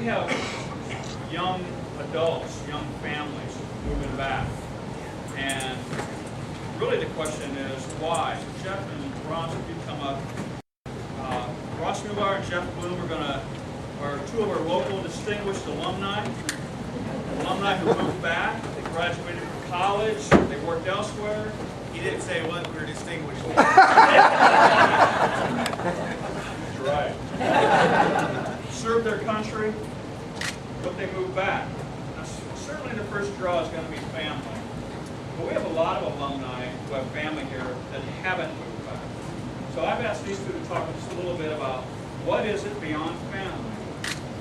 have young adults, young families moving back. And really the question is why? So Jeff and Ross, if you come up. Ross Newbauer and Jeff Bloom are two of our local distinguished alumni who moved back. They graduated from college, they worked elsewhere. He didn't say what we were distinguished. That's right. Served their country, but they moved back. Now, certainly the first draw is going to be family. But we have a lot of alumni who have family here that haven't moved back. So I've asked these two to talk just a little bit about what is it beyond family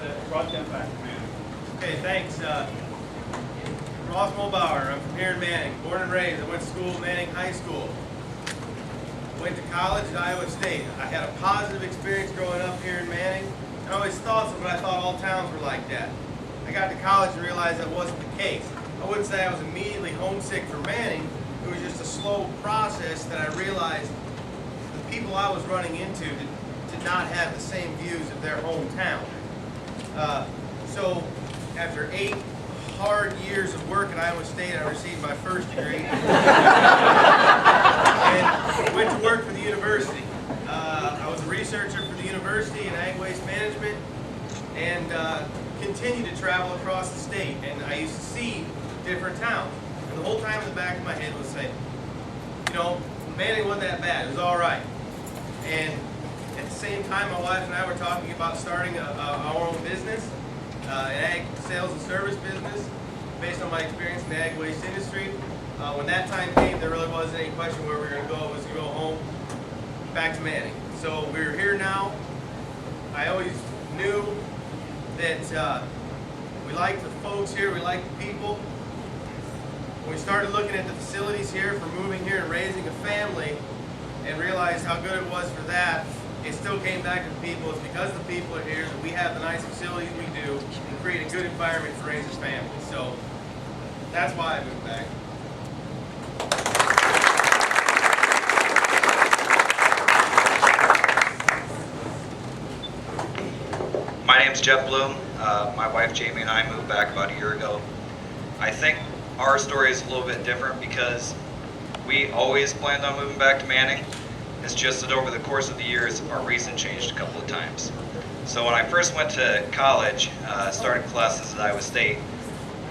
that brought them back to Manning. Okay, thanks. Ross Mulbauer. I'm from here in Manning, born and raised. I went to school at Manning High School. Went to college at Iowa State. I had a positive experience growing up here in Manning. I always thought so, but I thought all towns were like that. I got to college and realized that wasn't the case. I wouldn't say I was immediately homesick for Manning. It was just a slow process that I realized the people I was running into did not have the same views of their hometown. So after 8 hard years of work at Iowa State, I received my first degree and went to work for the university. I was a researcher for the university in ag waste management and continued to travel across the state. And I used to see different towns. And the whole time in the back of my head was saying, you know, Manning wasn't that bad. It was all right. And at the same time, my wife and I were talking about starting our own business, an ag sales and service business, based on my experience in the ag waste industry. When that time came, there really wasn't any question where we were going to go. It was to go home, back to Manning. So we're here now. I always knew that we liked the folks here, we liked the people. When we started looking at the facilities here for moving here and raising a family and realized how good it was for that, it still came back to the people. It's because the people are here that we have the nice facilities we do and create a good environment to raise a family. So that's why I moved back. My name's Jeff Bloom. My wife Jamie and I moved back about a year ago. I think our story is a little bit different because we always planned on moving back to Manning. It's just that over the course of the years, our reason changed a couple of times. So when I first went to college, started classes at Iowa State,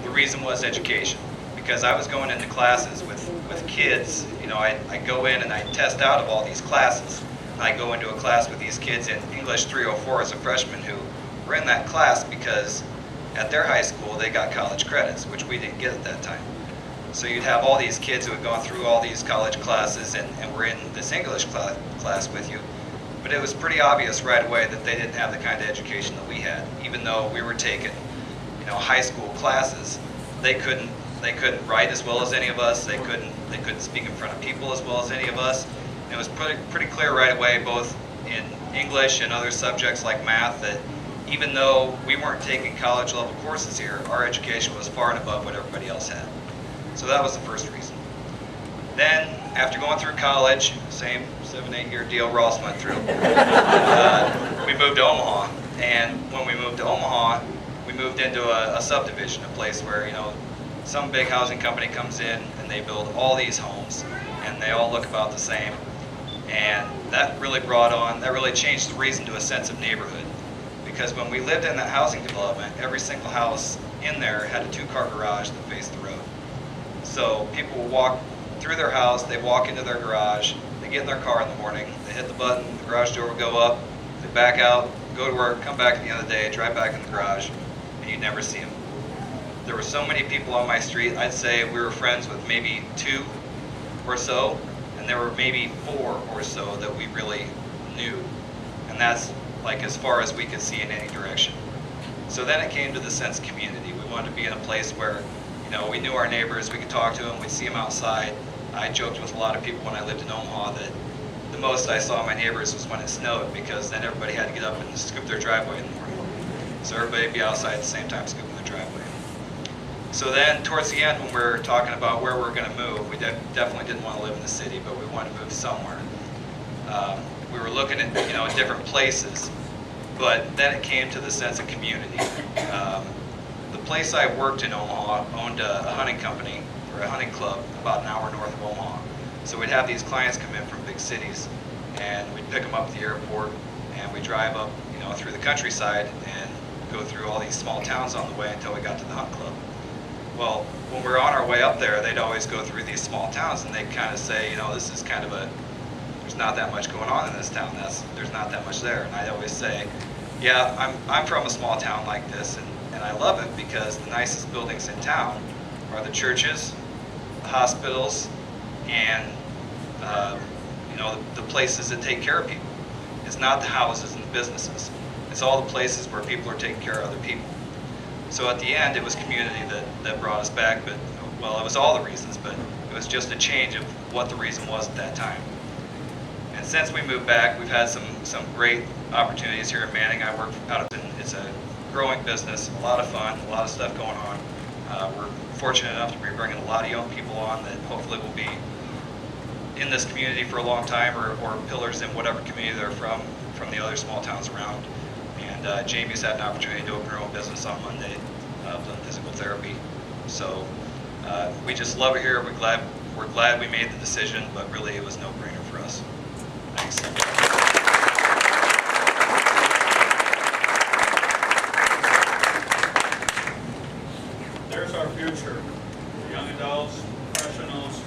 the reason was education. Because I was going into classes with kids, you know, I go in and I test out of all these classes. And I go into a class with these kids in English 304 as a freshman who were in that class because at their high school they got college credits, which we didn't get at that time. So you'd have all these kids who had gone through all these college classes and were in this English class with you. But it was pretty obvious right away that they didn't have the kind of education that we had. Even though we were taking, you know, high school classes, they couldn't write as well as any of us. They couldn't speak in front of people as well as any of us. And it was pretty clear right away, both in English and other subjects like math, that even though we weren't taking college level courses here, our education was far and above what everybody else had. So that was the first reason. Then, after going through college, same 7-8 year deal Ross went through, we moved to Omaha. And when we moved to Omaha, we moved into a subdivision, a place where, you know, some big housing company comes in and they build all these homes and they all look about the same. And that really changed the reason to a sense of neighborhood. Because when we lived in that housing development, every single house in there had a 2-car garage that faced the road. So people would walk through their house, they walk into their garage, they get in their car in the morning, they hit the button, the garage door would go up, they back out, go to work, come back at the end of the day, drive back in the garage, and you'd never see them. There were so many people on my street, I'd say we were friends with maybe 2 or so, and there were maybe 4 or so that we really knew. And that's like as far as we could see in any direction. So then it came to the sense of community. We wanted to be in a place where, you know, we knew our neighbors, we could talk to them, we'd see them outside. I joked with a lot of people when I lived in Omaha that the most I saw my neighbors was when it snowed, because then everybody had to get up and scoop their driveway in the morning. So everybody would be outside at the same time scooping their driveway. So then towards the end, when we were talking about where we were going to move, we definitely didn't want to live in the city, but we wanted to move somewhere. We were looking at, you know, different places, but then it came to the sense of community. The place I worked in Omaha owned a hunting company, or a hunting club, about an hour north of Omaha. So we'd have these clients come in from big cities, and we'd pick them up at the airport, and we'd drive up, through the countryside and go through all these small towns on the way until we got to the hunt club. Well, when we were on our way up there, they'd always go through these small towns, and they'd kind of say, this is kind of there's not that much going on in this town. There's not that much there. And I'd always say, yeah, I'm from a small town like this, and I love it because the nicest buildings in town are the churches, the hospitals, and the places that take care of people. It's not the houses and the businesses. It's all the places where people are taking care of other people. So at the end, it was community that brought us back, but, well, it was all the reasons, but it was just a change of what the reason was at that time. And since we moved back, we've had some great opportunities here in Manning. I work out of, it's a growing business, a lot of fun, a lot of stuff going on. We're fortunate enough to be bringing a lot of young people on that hopefully will be in this community for a long time, or pillars in whatever community they're from the other small towns around. And Jamie's had an opportunity to open her own business on Monday, doing physical therapy. So we just love it here. We're glad we made the decision, but really it was no brainer for us. Thanks. There's our future. Young adults, professionals,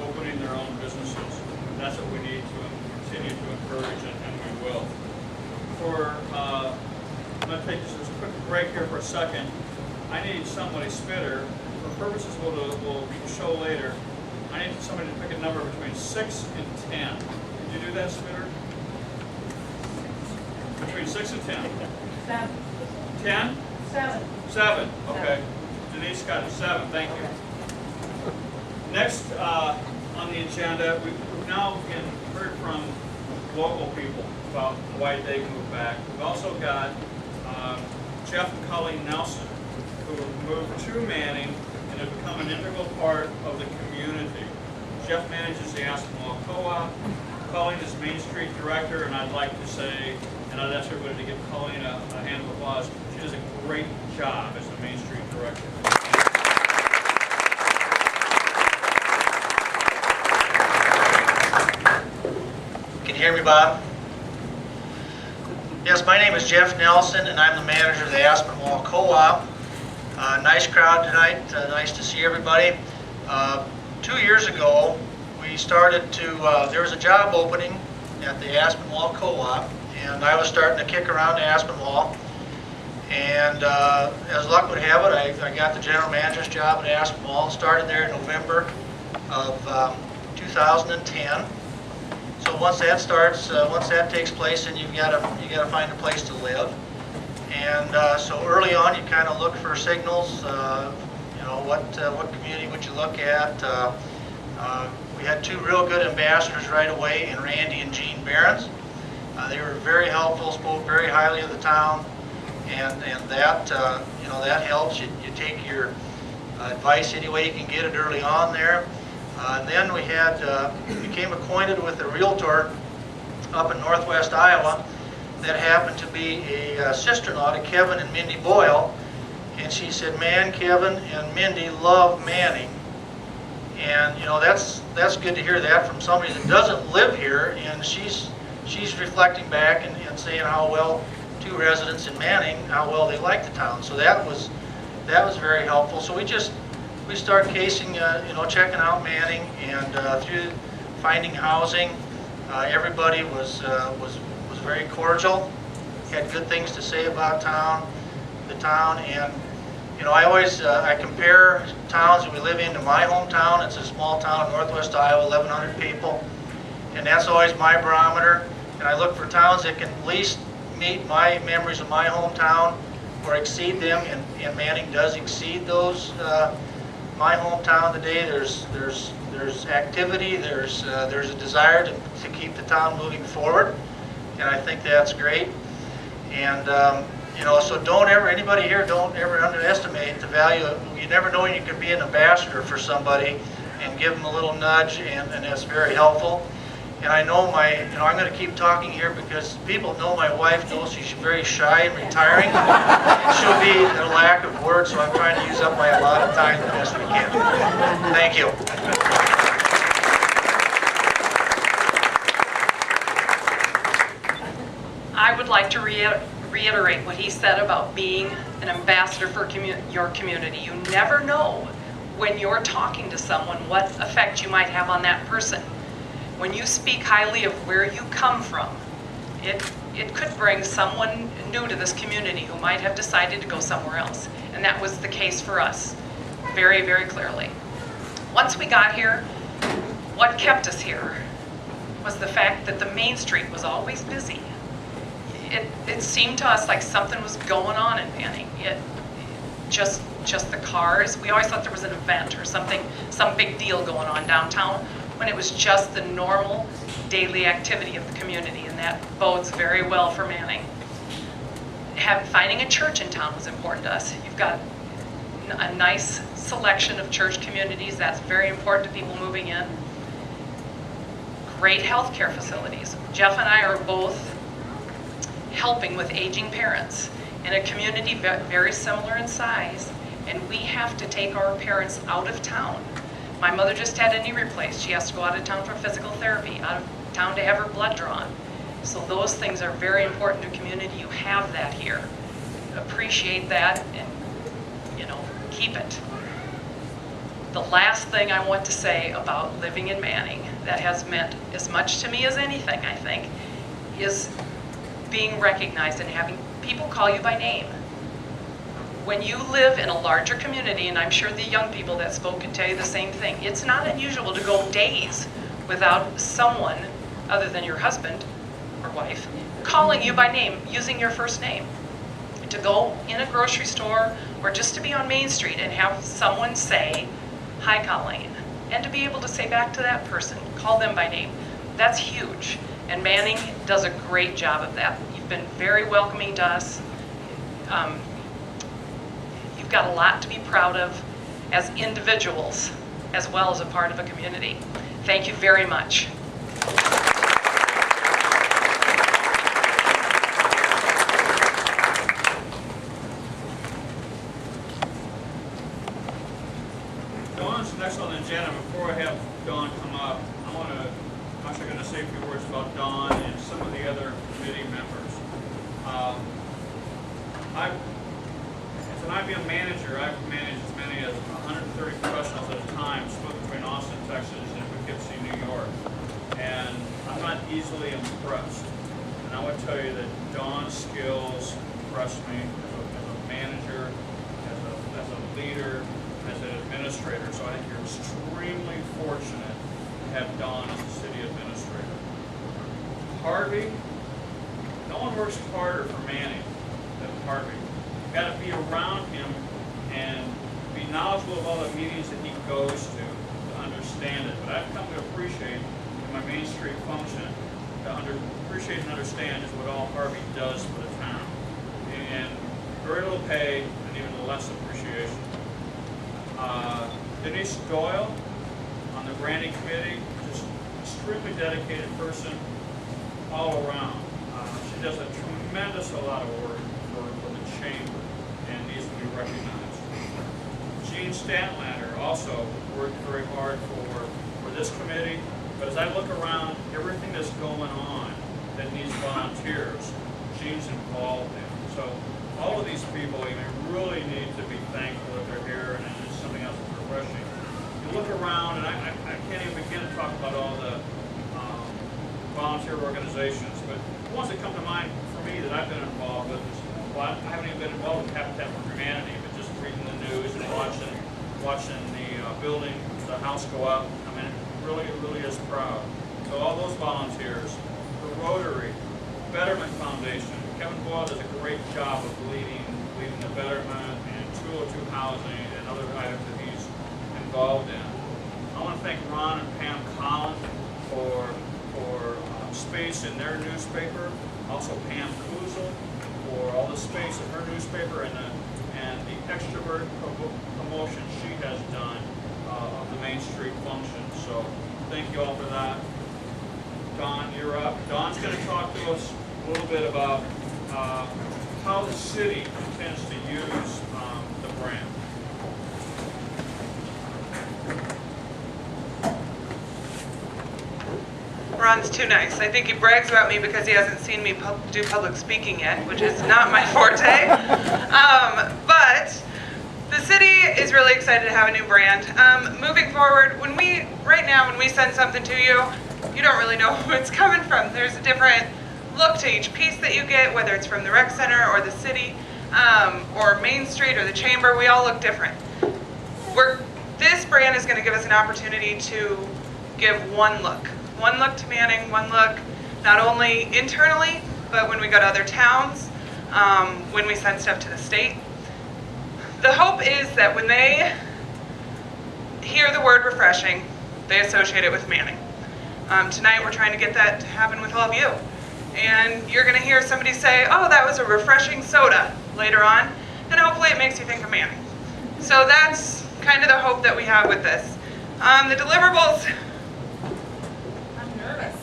opening their own businesses. That's what we need to continue to encourage, and we will. I'm going to take just a quick break here for a second. I need somebody, Spitter, for purposes we'll show later. I need somebody to pick a number between 6 and 10. Could you do that, Spitter? Between 6 and 10. 7. 10? 7. 7. Okay. Denise got 7. Thank you. Next on the agenda, we've now heard from local people about why they moved back. We've also got Jeff and Colleen Nelson, who have moved to Manning and have become an integral part of the community. Jeff manages the Aspinwall Co-op. Colleen is Main Street Director, and I'd like to say, and I'd ask everybody to give Colleen a hand of applause. She does a great job as the Main Street Director. Can you hear me, Bob? Yes, my name is Jeff Nelson, and I'm the manager of the Aspinwall Co-op. Nice crowd tonight. Nice to see everybody. 2 years ago, we started to, there was a job opening at the Aspinwall Co-op, and I was starting to kick around to Aspinwall. And as luck would have it, I got the general manager's job at Aspinwall. Started there in November of 2010. So once that starts, once that takes place, then you gotta find a place to live. And so early on, you kind of look for signals. What community would you look at? We had 2 real good ambassadors right away, in Randy and Jean Behrens. They were very helpful, spoke very highly of the town, and that that helps. You take your advice any way you can get it early on there. And then we became acquainted with a realtor up in northwest Iowa that happened to be a sister-in-law to Kevin and Mindy Boyle. And she said, man, Kevin and Mindy love Manning. And that's good to hear that from somebody that doesn't live here. And she's reflecting back and saying how well 2 residents in Manning, how well they like the town. So that was very helpful. So we start casing, checking out Manning, and through finding housing, everybody was very cordial, had good things to say about the town, and I always I compare towns that we live in to my hometown. It's a small town in northwest Iowa, 1,100 people, and that's always my barometer. And I look for towns that can at least meet my memories of my hometown or exceed them, and Manning does exceed those. My hometown today, there's activity, there's a desire to keep the town moving forward, and I think that's great. And so anybody here, don't ever underestimate the value of, you never know, you could be an ambassador for somebody and give them a little nudge, and that's very helpful. And I know I'm going to keep talking here because people know my wife knows she's very shy and retiring. And she'll be a lack of words, so I'm trying to use up my allotted time the best we can. Thank you. I would like to reiterate what he said about being an ambassador for your community. You never know when you're talking to someone what effect you might have on that person. When you speak highly of where you come from, it could bring someone new to this community who might have decided to go somewhere else. And that was the case for us, very, very clearly. Once we got here, what kept us here was the fact that the main street was always busy. It seemed to us like something was going on in Manning. Just the cars. We always thought there was an event or something, some big deal going on downtown, when it was just the normal daily activity of the community, and that bodes very well for Manning. Finding a church in town was important to us. You've got a nice selection of church communities. That's very important to people moving in. Great healthcare facilities. Jeff and I are both helping with aging parents in a community very similar in size, and we have to take our parents out of town. My mother just had a knee replaced. She has to go out of town for physical therapy, out of town to have her blood drawn. So those things are very important to a community. You have that here. Appreciate that and, keep it. The last thing I want to say about living in Manning that has meant as much to me as anything, I think, is being recognized and having people call you by name. When you live in a larger community, and I'm sure the young people that spoke can tell you the same thing, it's not unusual to go days without someone other than your husband or wife calling you by name, using your first name. To go in a grocery store or just to be on Main Street and have someone say, "Hi, Colleen," and to be able to say back to that person, call them by name, that's huge. And Manning does a great job of that. You've been very welcoming to us. You've got a lot to be proud of as individuals, as well as a part of a community. Thank you very much. Dawn's next on the agenda. Before I have Dawn come up, I'm actually going to say a few words about Dawn and some of the other committee members. As an IBM manager, I've managed as many as 130 professionals at a time, split between Austin, Texas, and Poughkeepsie, New York. And I'm not easily impressed. And I would tell you that Dawn's skills impress me as a manager, as a leader, as an administrator. So I think you're extremely fortunate to have Dawn as a city administrator. Harvey, no one works harder for Manning than Harvey. You've got to be around him and be knowledgeable of all the meetings that he goes to understand it. But I've come to appreciate in my Main Street function, appreciate and understand is what all Harvey does for the town. And very little pay and even less appreciation. Denise Doyle on the branding committee, just extremely dedicated person all around. She does a tremendous lot of work for the chamber and needs to be recognized. Gene Statlander also worked very hard for this committee, but as I look around, everything that's going on that needs volunteers, Gene's involved in. So all of these people really need to be thankful that they're here, and it's something else that's refreshing. You look around, and I can't even begin to talk about all the volunteer organizations, but the ones that come to mind for me that I've been involved with is, well, I haven't even been involved with Habitat for Humanity, but just reading the news and watching the house go up. I mean, it really is proud. So all those volunteers, the Rotary, Betterment Foundation, Kevin Boyle does a great job of leading the Betterment and 202 housing and other items that he's involved in. I want to thank Ron and Pam Collins for space in their newspaper. Also Pam Kuzel for all the space in her newspaper and the extrovert promotion she has done of the Main Street function. So thank you all for that. Don, you're up. Don's going to talk to us a little bit about how the city intends to use the brand. Ron's too nice. I think he brags about me because he hasn't seen me do public speaking yet, which is not my forte. But the city is really excited to have a new brand. Moving forward, right now when we send something to you, you don't really know who it's coming from. There's a different look to each piece that you get, whether it's from the rec center or the city, or Main Street or the chamber. We all look different. This brand is going to give us an opportunity to give one look to Manning, one look not only internally, but when we go to other towns, when we send stuff to the state. The hope is that when they hear the word refreshing, they associate it with Manning. Tonight we're trying to get that to happen with all of you. And you're going to hear somebody say, oh, that was a refreshing soda later on, and hopefully it makes you think of Manning. So that's kind of the hope that we have with this. The deliverables. I'm nervous.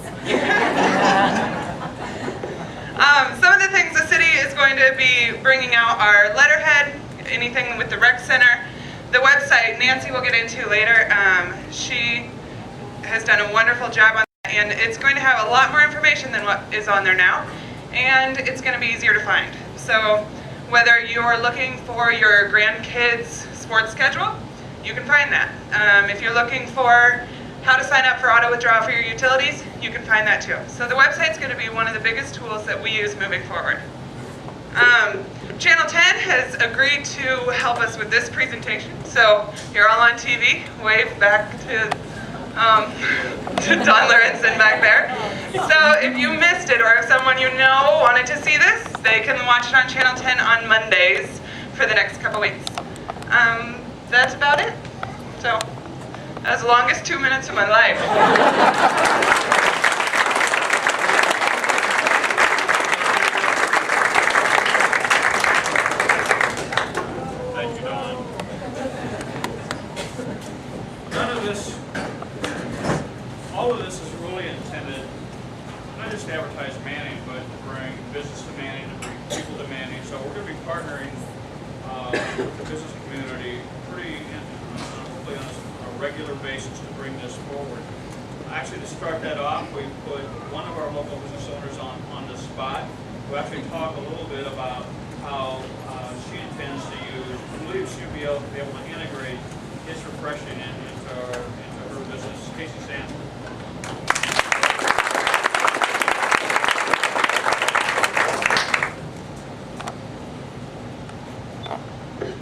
Some of the things the city is going to be bringing out are letterhead, anything with the rec center, the website Nancy will get into later. She has done a wonderful job on that, and it's going to have a lot more information than what is on there now, and it's going to be easier to find. So whether you're looking for your grandkids' sports schedule, you can find that. If you're looking for how to sign up for auto withdrawal for your utilities, you can find that too. So the website's going to be one of the biggest tools that we use moving forward. Channel 10 has agreed to help us with this presentation. So you're all on TV. Wave back to Don Lorenzen back there. So if you missed it, or if someone you know wanted to see this, they can watch it on Channel 10 on Mondays for the next couple weeks. That's about it. So that was the longest 2 minutes of my life. Thank you, Don. All of this is really intended not just to advertise Manning, but to bring business to Manning, to bring people to Manning. So we're going to be partnering with the business community hopefully on a regular basis to bring this forward. Actually, to start that off, we put one of our local business owners on the spot to actually talk a little bit about how she intends to use, I believe she'll be able to integrate his refreshing into her business. Casey Sanford.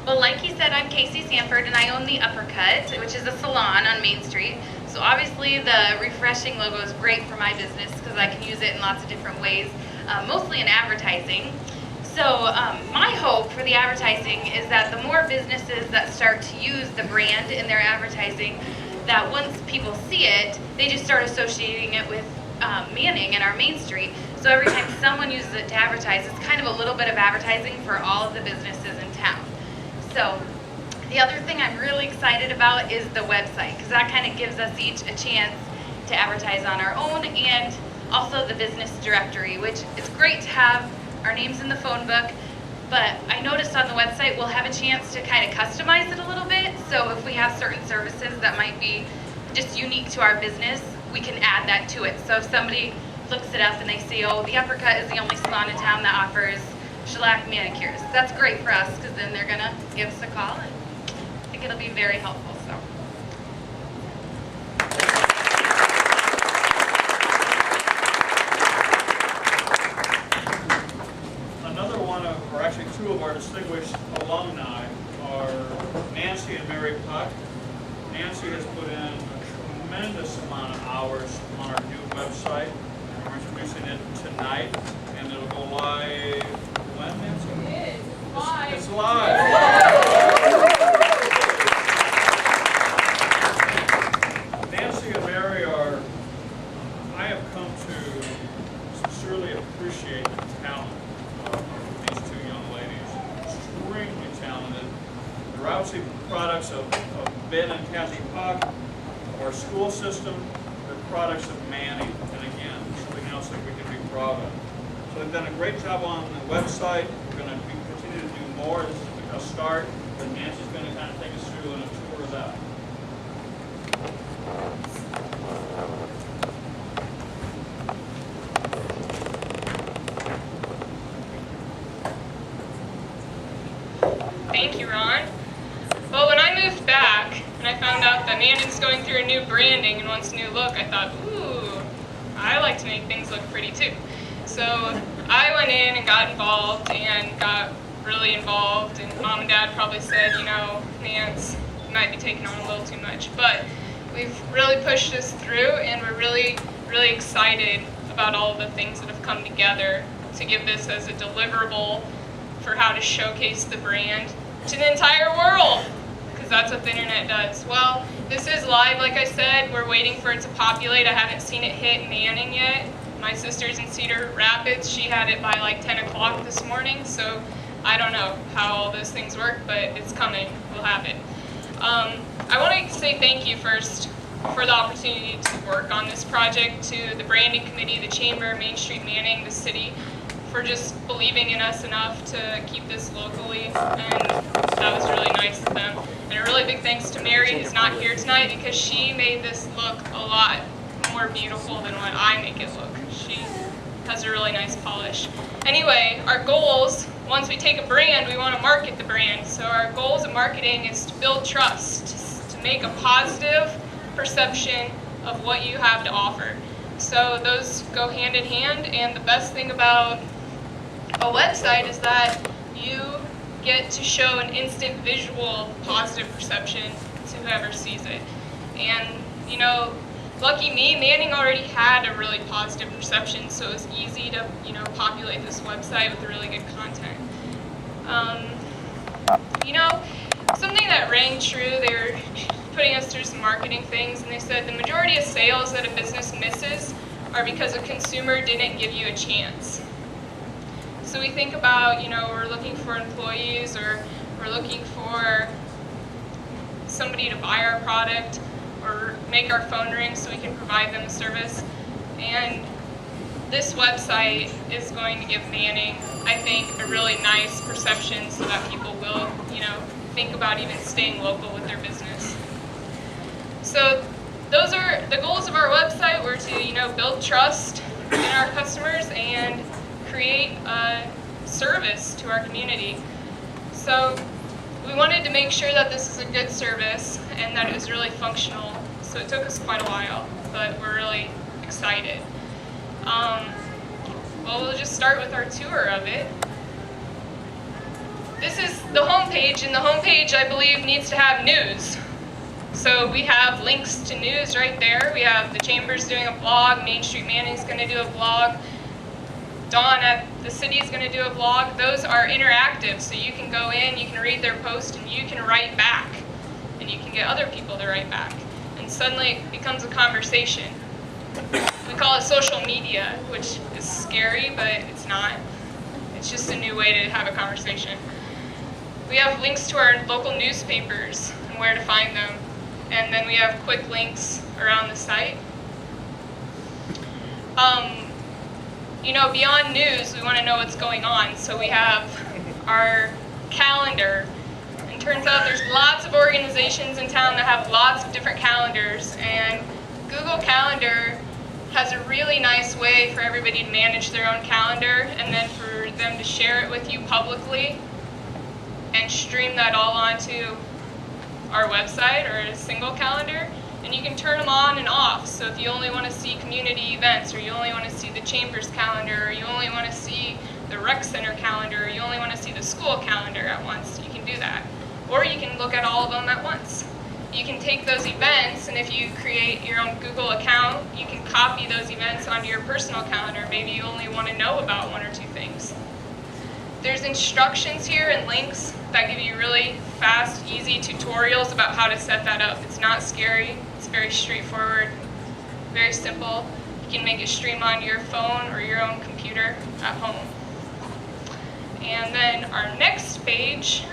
Well, like he said, I'm Casey Sanford, and I own the Uppercut, which is a salon on Main Street. So obviously the refreshing logo is great for my business because I can use it in lots of different ways, mostly in advertising. So my hope for the advertising is that the more businesses that start to use the brand in their advertising, that once people see it, they just start associating it with Manning and our Main Street. So every time someone uses it to advertise, it's kind of a little bit of advertising for all of the businesses in town. So the other thing I'm really excited about is the website, because that kind of gives us each a chance to advertise on our own, and also the business directory, which is great to have our names in the phone book. But I noticed on the website we'll have a chance to kind of customize it a little bit. So if we have certain services that might be just unique to our business, we can add that to it. So if somebody looks it up and they see, oh, the Uppercut is the only salon in town that offers shellac manicures, that's great for us, because then they're gonna give us a call, and I think it'll be very helpful. So Another one of, or actually two of our distinguished alumni are Nancy and Mary Puck. Nancy has put in a tremendous amount of hours on our new website. We're introducing it tonight, and it'll go live when, Nancy? It is live. It's live. Nancy and Mary are, I have come to sincerely appreciate the talent of these two young ladies. Extremely talented. They're obviously products of Ben and Kathy Puck, our school system. They're products of Manning. And again, proud of. So they've done a great job on the website. We're going to continue to do more. This is a start, but Nancy's going to kind of take us through on a tour of that. Thank you, Ron. Well, when I moved back and I found out that Manning's going through a new branding and wants a new look, I thought, ooh, I like to make things look pretty too. So I went in and got involved and got really involved, and Mom and Dad probably said, you know, Nance, you might be taking on a little too much. But we've really pushed this through, and we're really, really excited about all of the things that have come together to give this as a deliverable for how to showcase the brand to the entire world, because that's what the internet does. Well, this is live, like I said. We're waiting for it to populate. I haven't seen it hit Manning yet. My sister's in Cedar Rapids. She had it by like 10 o'clock this morning, so I don't know how all those things work, but it's coming. We'll have it. I want to say thank you first for the opportunity to work on this project, to the branding committee, the chamber, Main Street Manning, the city, for just believing in us enough to keep this locally, and that was really nice of them. And a really big thanks to Mary, who's not here tonight, because she made this look a lot more beautiful than what I make it look. She has a really nice polish. Anyway, our goals, once we take a brand, we want to market the brand. So our goals of marketing is to build trust, to make a positive perception of what you have to offer. So those go hand in hand, and the best thing about a website is that you get to show an instant visual positive perception to whoever sees it. And, you know, lucky me, Manning already had a really positive perception, so it was easy to, you know, populate this website with really good content. You know, something that rang true, they were putting us through some marketing things, and they said the majority of sales that a business misses are because a consumer didn't give you a chance. So we think about, you know, we're looking for employees, or we're looking for somebody to buy our product or make our phone ring so we can provide them a service. And this website is going to give Manning, I think, a really nice perception so that people will, you know, think about even staying local with their business. So those are the goals of our website. Were to, you know, build trust in our customers and create a service to our community. So we wanted to make sure that this is a good service and that it was really functional. So it took us quite a while, but we're really excited. Well, we'll just start with our tour of it. This is the homepage, and the homepage, I believe, needs to have news. So we have links to news right there. We have the Chamber's doing a blog, Main Street Manning's going to do a blog, Dawn at the city is going to do a blog. Those are interactive, so you can go in, you can read their post, and you can write back, and you can get other people to write back. And suddenly it becomes a conversation. We call it social media, which is scary, but it's not. It's just a new way to have a conversation. We have links to our local newspapers and where to find them. And then we have quick links around the site. You know, beyond news, we want to know what's going on. So we have our calendar. And turns out there's lots of organizations in town that have lots of different calendars. And Google Calendar has a really nice way for everybody to manage their own calendar, and then for them to share it with you publicly and stream that all onto our website or a single calendar. And you can turn them on and off. So if you only want to see community events, or you only want to see the Chamber's calendar, or you only want to see the rec center calendar, or you only want to see the school calendar at once, you can do that. Or you can look at all of them at once. You can take those events, and if you create your own Google account, you can copy those events onto your personal calendar. Maybe you only want to know about one or two things. There's instructions here and links that give you really fast, easy tutorials about how to set that up. It's not scary. It's very straightforward, very simple. You can make it stream onto your phone or your own computer at home. And then our next page,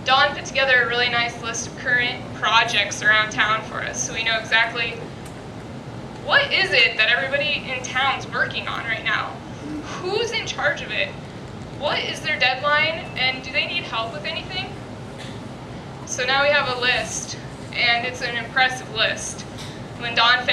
Dawn put together a really nice list of current projects around town for us, so we know exactly what is it that everybody in town's working on right now? Who's in charge of it? What is their deadline, and do they need help with anything? So now we have a list, and it's an impressive list. When Dawn finished